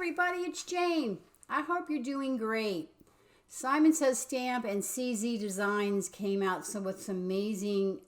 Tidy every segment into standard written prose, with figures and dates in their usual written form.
everybody, it's Jane. I hope you're doing great. Simon Says Stamp and CZ Designs came out with some amazing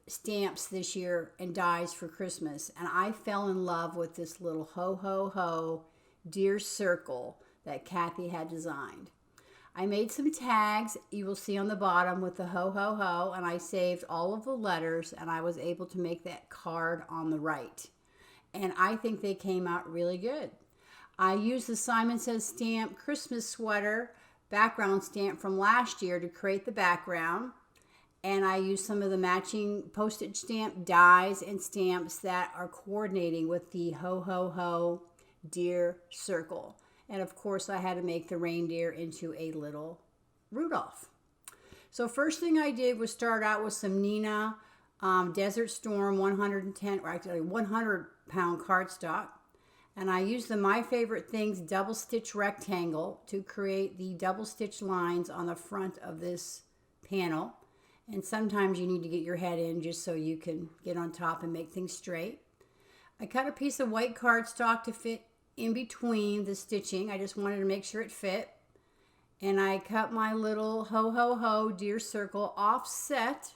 stamps this year and dies for Christmas. And I fell in love with this little ho ho ho deer circle that Kathy had designed. I made some tags you will see on the bottom with the ho ho ho, and I saved all of the letters, and I was able to make that card on the right. And I think they came out really good. I used the Simon Says Stamp Christmas sweater background stamp from last year to create the background. And I used some of the matching postage stamp dies and stamps that are coordinating with the ho ho ho deer circle. And of course I had to make the reindeer into a little Rudolph. So first thing I did was start out with some Nina Desert Storm 100 pound cardstock. And I used the My Favorite Things double stitch rectangle to create the double stitch lines on the front of this panel. And sometimes you need to get your head in just so you can get on top and make things straight. I cut a piece of white cardstock to fit in between the stitching. I just wanted to make sure it fit. And I cut my little ho ho ho deer circle offset.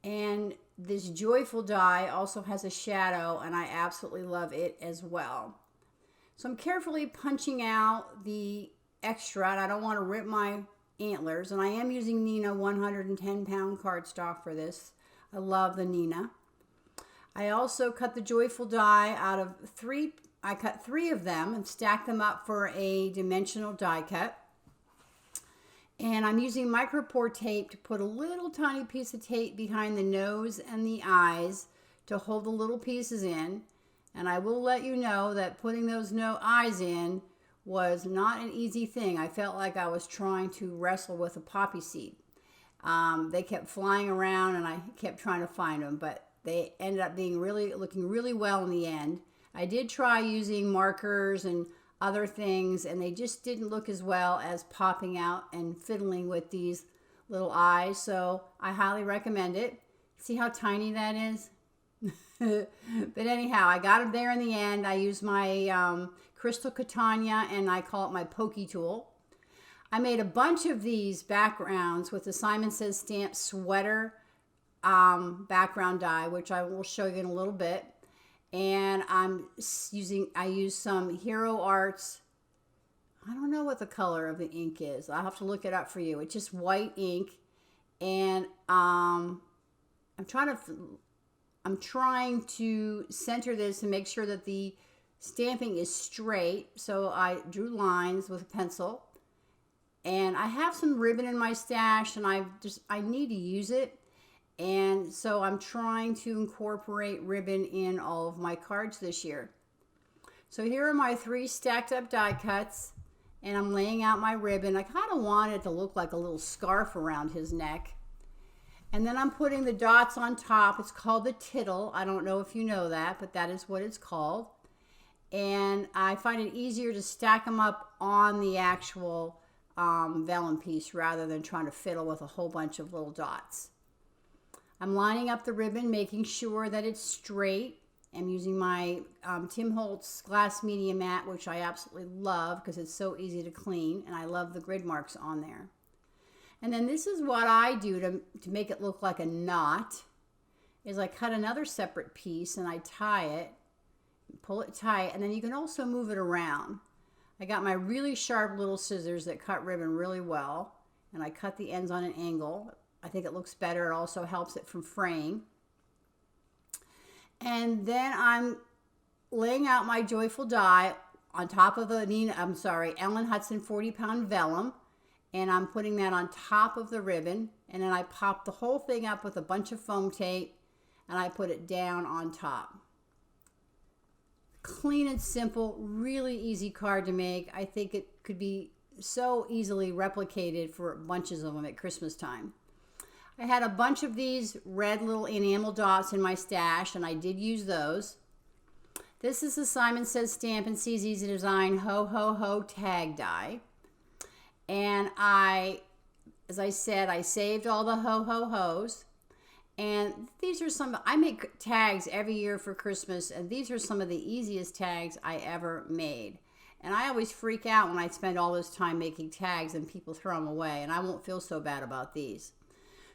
And this joyful die also has a shadow, and I absolutely love it as well. So I'm carefully punching out the extra, and I don't want to rip my antlers. And I am using Nina 110 pound cardstock for this. I love the Nina. I also cut the joyful die out of three. I cut 3 of them and stacked them up for a dimensional die cut. And I'm using micropore tape to put a little tiny piece of tape behind the nose and the eyes to hold the little pieces in. And I will let you know that putting those eyes in was not an easy thing. I felt like I was trying to wrestle with a poppy seed. They kept flying around and I kept trying to find them, but they ended up being looking really well in the end. I did try using markers and other things, and they just didn't look as well as popping out and fiddling with these little eyes, so I highly recommend it. See how tiny that is? But anyhow, I got them there in the end. I used my Crystal Catania, and I call it my pokey tool. I made a bunch of these backgrounds with the Simon Says Stamp sweater background die, which I will show you in a little bit. And I used some Hero Arts. I don't know what the color of the ink is. I'll have to look it up for you. It's just white ink. And I'm trying to center this and make sure that the stamping is straight. So I drew lines with a pencil. And I have some ribbon in my stash, and I need to use it. And so I'm trying to incorporate ribbon in all of my cards this year. So here are my 3 stacked up die cuts, and I'm laying out my ribbon. I kind of want it to look like a little scarf around his neck. And then I'm putting the dots on top. It's called the tittle. I don't know if you know that, but that is what it's called. And I find it easier to stack them up on the actual vellum piece rather than trying to fiddle with a whole bunch of little dots. I'm lining up the ribbon, making sure that it's straight. I'm using my Tim Holtz glass media mat, which I absolutely love because it's so easy to clean, and I love the grid marks on there. And then this is what I do to make it look like a knot, is I cut another separate piece and I tie it, pull it tight, and then you can also move it around. I got my really sharp little scissors that cut ribbon really well, and I cut the ends on an angle. I think it looks better. It also helps it from fraying. And then I'm laying out my joyful die on top of the Ellen Hudson 40 pound vellum. And I'm putting that on top of the ribbon. And then I pop the whole thing up with a bunch of foam tape, and I put it down on top. Clean and simple, really easy card to make. I think it could be so easily replicated for bunches of them at Christmas time. I had a bunch of these red little enamel dots in my stash, and I did use those. This is the Simon Says Stamp and CZ Design Ho Ho Ho tag die. And as I said, I saved all the ho ho ho's. And these are I make tags every year for Christmas, and these are some of the easiest tags I ever made. And I always freak out when I spend all this time making tags and people throw them away, and I won't feel so bad about these.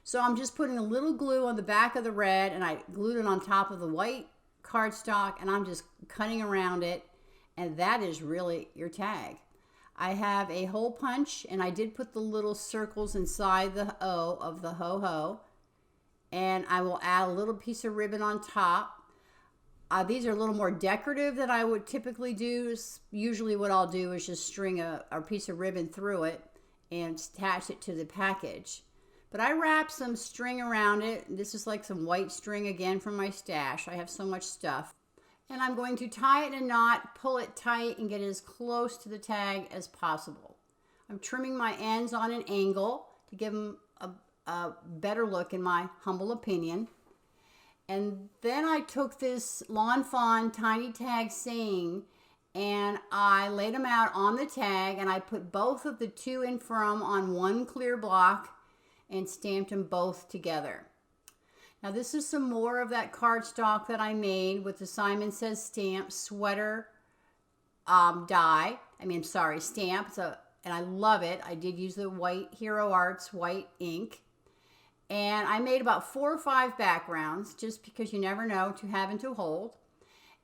So I'm just putting a little glue on the back of the red, and I glued it on top of the white cardstock, and I'm just cutting around it, and that is really your tag. I have a hole punch, and I did put the little circles inside the O of the ho-ho, and I will add a little piece of ribbon on top. These are a little more decorative than I would typically do. Usually what I'll do is just string a piece of ribbon through it and attach it to the package. But I wrapped some string around it. This is like some white string again from my stash. I have so much stuff. And I'm going to tie it in a knot, pull it tight, and get as close to the tag as possible. I'm trimming my ends on an angle to give them a better look, in my humble opinion. And then I took this Lawn Fawn tiny tag saying, and I laid them out on the tag, and I put both of the to and from on one clear block and stamped them both together. Now this is some more of that cardstock that I made with the Simon Says Stamp sweater stamp. And I love it. I did use the white Hero Arts white ink. And I made about 4 or 5 backgrounds, just because you never know to have and to hold.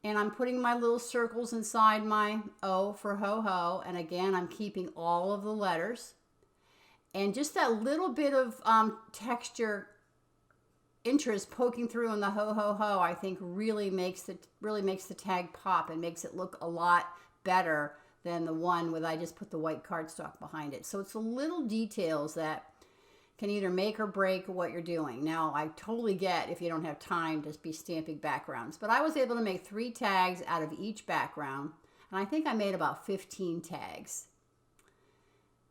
And I'm putting my little circles inside my O for ho-ho. And again, I'm keeping all of the letters. And just that little bit of texture interest poking through in the ho-ho-ho, I think really makes the tag pop and makes it look a lot better than the one with I just put the white cardstock behind it. So it's the little details that can either make or break what you're doing. Now, I totally get if you don't have time to be stamping backgrounds, but I was able to make 3 tags out of each background, and I think I made about 15 tags.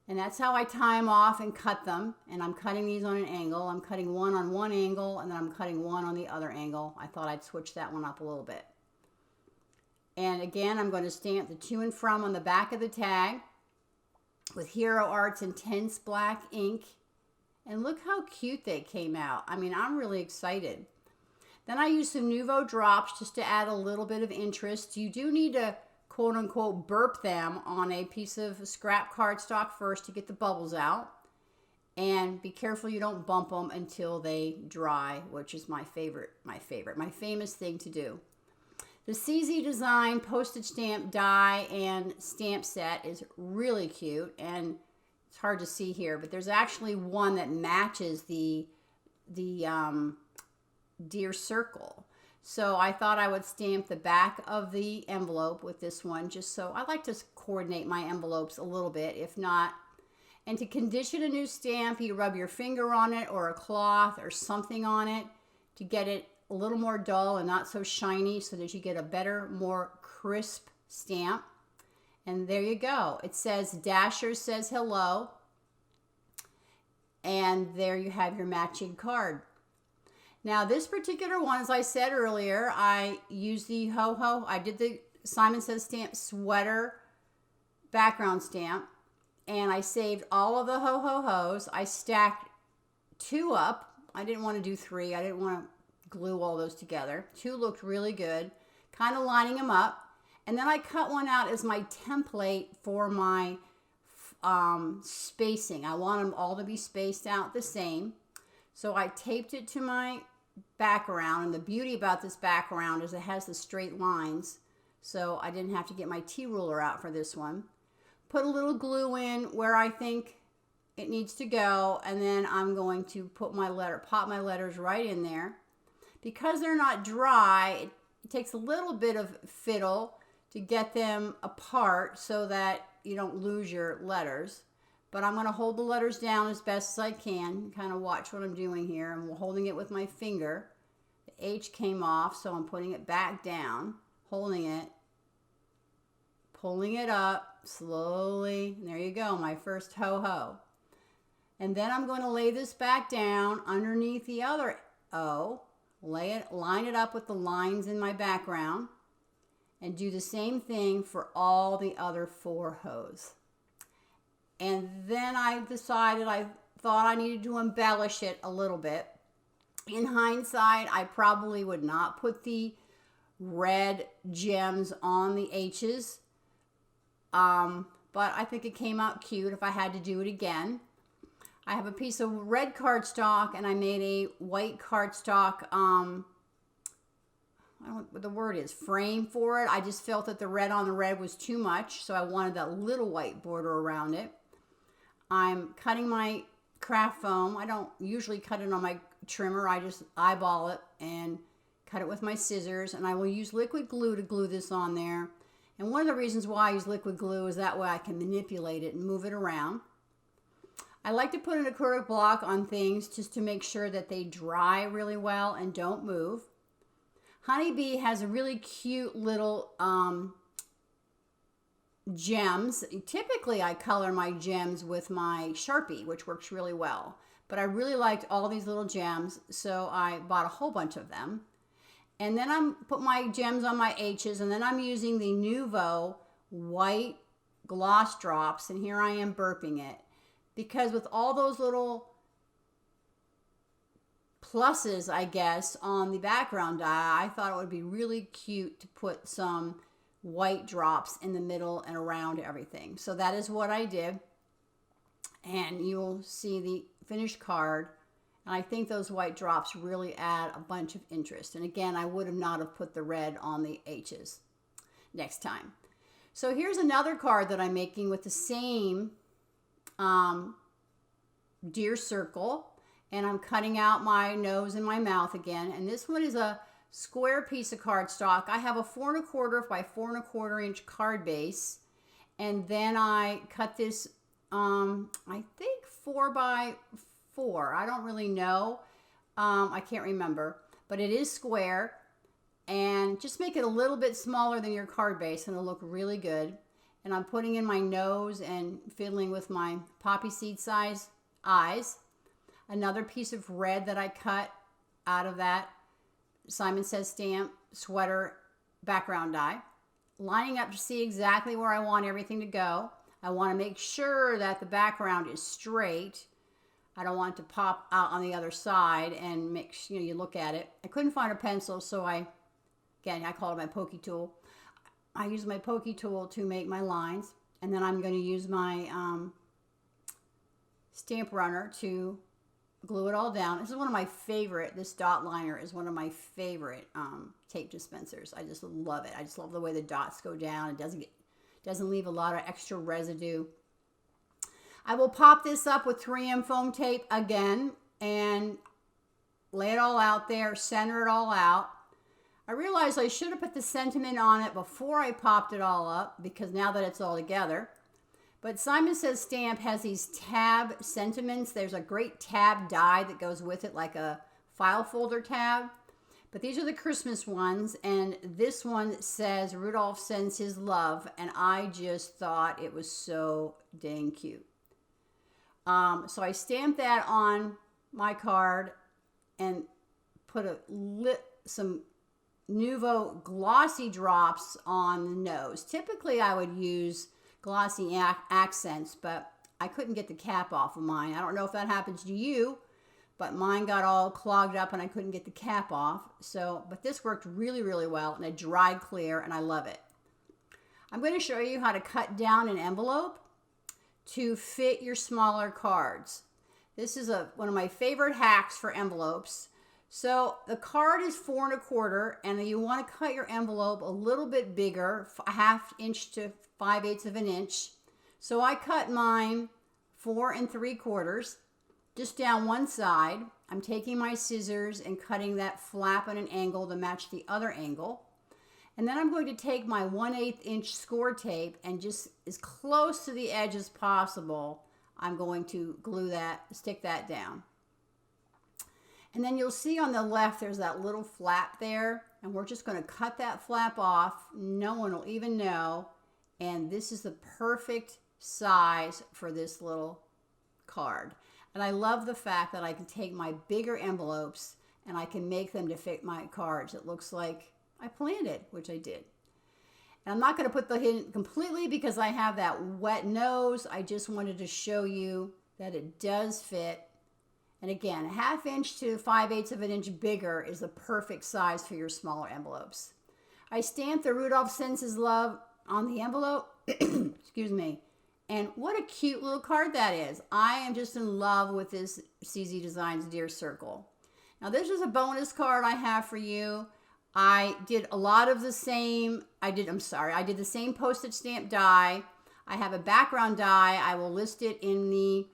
And that's how I tie them off and cut them. And I'm cutting these on an angle. I'm cutting one on one angle, and then I'm cutting one on the other angle. I thought I'd switch that one up a little bit. And again, I'm going to stamp the to and from on the back of the tag with Hero Arts Intense Black ink. And look how cute they came out. I mean, I'm really excited. Then I used some Nouveau drops just to add a little bit of interest. You do need to quote unquote burp them on a piece of scrap cardstock first to get the bubbles out. And be careful you don't bump them until they dry, which is my famous thing to do. The CZ Design postage stamp die and stamp set is really cute, and it's hard to see here, but there's actually one that matches the deer circle. So I thought I would stamp the back of the envelope with this one, just so I like to coordinate my envelopes a little bit, if not. And to condition a new stamp, you rub your finger on it or a cloth or something on it to get it a little more dull and not so shiny, so that you get a better, more crisp stamp. And there you go. It says Dasher Says Hello. And there you have your matching card. Now this particular one, as I said earlier, I used the ho-ho. I did the Simon Says Stamp sweater background stamp. And I saved all of the ho-ho-hos. I stacked 2 up. I didn't want to do 3. I didn't want to glue all those together. 2 looked really good. Kind of lining them up. And then I cut one out as my template for my spacing. I want them all to be spaced out the same. So I taped it to my background. And the beauty about this background is it has the straight lines. So I didn't have to get my T-ruler out for this one. Put a little glue in where I think it needs to go. And then I'm going to pop my letters right in there. Because they're not dry, it takes a little bit of fiddle to get them apart so that you don't lose your letters. But I'm going to hold the letters down as best as I can. Kind of watch what I'm doing here. I'm holding it with my finger. The H came off, so I'm putting it back down, holding it, pulling it up slowly. And there you go, my first ho-ho. And then I'm going to lay this back down underneath the other O. Line it up with the lines in my background, and do the same thing for all the other 4 hos. And then I decided I thought I needed to embellish it a little bit. In hindsight, I probably would not put the red gems on the H's, But I think it came out cute if I had to do it again. I have a piece of red cardstock, and I made a white cardstock, I don't know what the word is, frame for it. I just felt that the red on the red was too much, so I wanted that little white border around it. I'm cutting my craft foam. I don't usually cut it on my trimmer. I just eyeball it and cut it with my scissors, and I will use liquid glue to glue this on there. And one of the reasons why I use liquid glue is that way I can manipulate it and move it around. I like to put an acrylic block on things just to make sure that they dry really well and don't move. Honeybee has a really cute little gems. Typically I color my gems with my Sharpie, which works really well. But I really liked all these little gems, so I bought a whole bunch of them. And then I'm put my gems on my H's, and then I'm using the Nouveau white gloss drops, and here I am burping it. Because with all those little pluses, I guess, on the background die, I thought it would be really cute to put some white drops in the middle and around everything. So that is what I did. And you'll see the finished card. And I think those white drops really add a bunch of interest. And again, I would have not have put the red on the H's next time. So here's another card that I'm making with the same deer circle. And I'm cutting out my nose and my mouth again. And this one is a square piece of cardstock. I have a 4 1/4 by 4 1/4 inch card base. And then I cut this, I think 4 by 4. I don't really know. I can't remember, but it is square, and just make it a little bit smaller than your card base and it'll look really good. And I'm putting in my nose and fiddling with my poppy seed size eyes. Another piece of red that I cut out of that Simon Says Stamp sweater background die. Lining up to see exactly where I want everything to go. I want to make sure that the background is straight. I don't want it to pop out on the other side and make, you look at it. I couldn't find a pencil, so I call it my pokey tool. I use my pokey tool to make my lines, and then I'm going to use my stamp runner to glue it all down. This is one of my favorite, this dot liner is one of my favorite tape dispensers. I just love it. I just love the way the dots go down. It doesn't leave a lot of extra residue. I will pop this up with 3M foam tape again and lay it all out there, center it all out. I realized I should have put the sentiment on it before I popped it all up, because now that it's all together. But Simon Says Stamp has these tab sentiments. There's a great tab die that goes with it, like a file folder tab. But these are the Christmas ones, and this one says Rudolph sends his love, and I just thought it was so dang cute. So I stamped that on my card and put some Nouveau glossy drops on the nose. Typically I would use glossy accents, but I couldn't get the cap off of mine. I don't know if that happens to you, but mine got all clogged up and I couldn't get the cap off. But this worked really, really well, and it dried clear, and I love it. I'm going to show you how to cut down an envelope to fit your smaller cards. This is one of my favorite hacks for envelopes. So the card is 4 1/4, and you want to cut your envelope a little bit bigger, 1/2 inch to 5/8 of an inch. So I cut mine 4 3/4, just down one side. I'm taking my scissors and cutting that flap at an angle to match the other angle. And then I'm going to take my 1/8 inch score tape, and just as close to the edge as possible, I'm going to stick that down. And then you'll see on the left, there's that little flap there, and we're just going to cut that flap off. No one will even know. And this is the perfect size for this little card. And I love the fact that I can take my bigger envelopes and I can make them to fit my cards. It looks like I planned it, which I did. And I'm not going to put the hint completely because I have that wet nose. I just wanted to show you that it does fit. And again, 1/2 inch to 5/8 of an inch bigger is the perfect size for your smaller envelopes. I stamped the Rudolph Sends His Love on the envelope. Excuse me. And what a cute little card that is. I am just in love with this CZ Designs Dear Circle. Now this is a bonus card I have for you. I did a lot of the same, I did the same postage stamp die. I have a background die. I will list it in the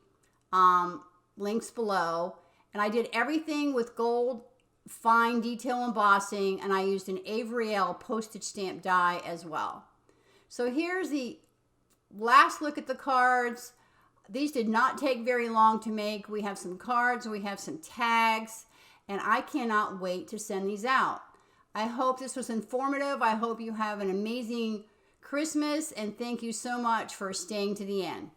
links below. And I did everything with gold fine detail embossing, and I used an Avery Elle postage stamp die as well. So here's the last look at the cards. These did not take very long to make. We have some cards, we have some tags, and I cannot wait to send these out. I hope this was informative. I hope you have an amazing Christmas, and thank you so much for staying to the end.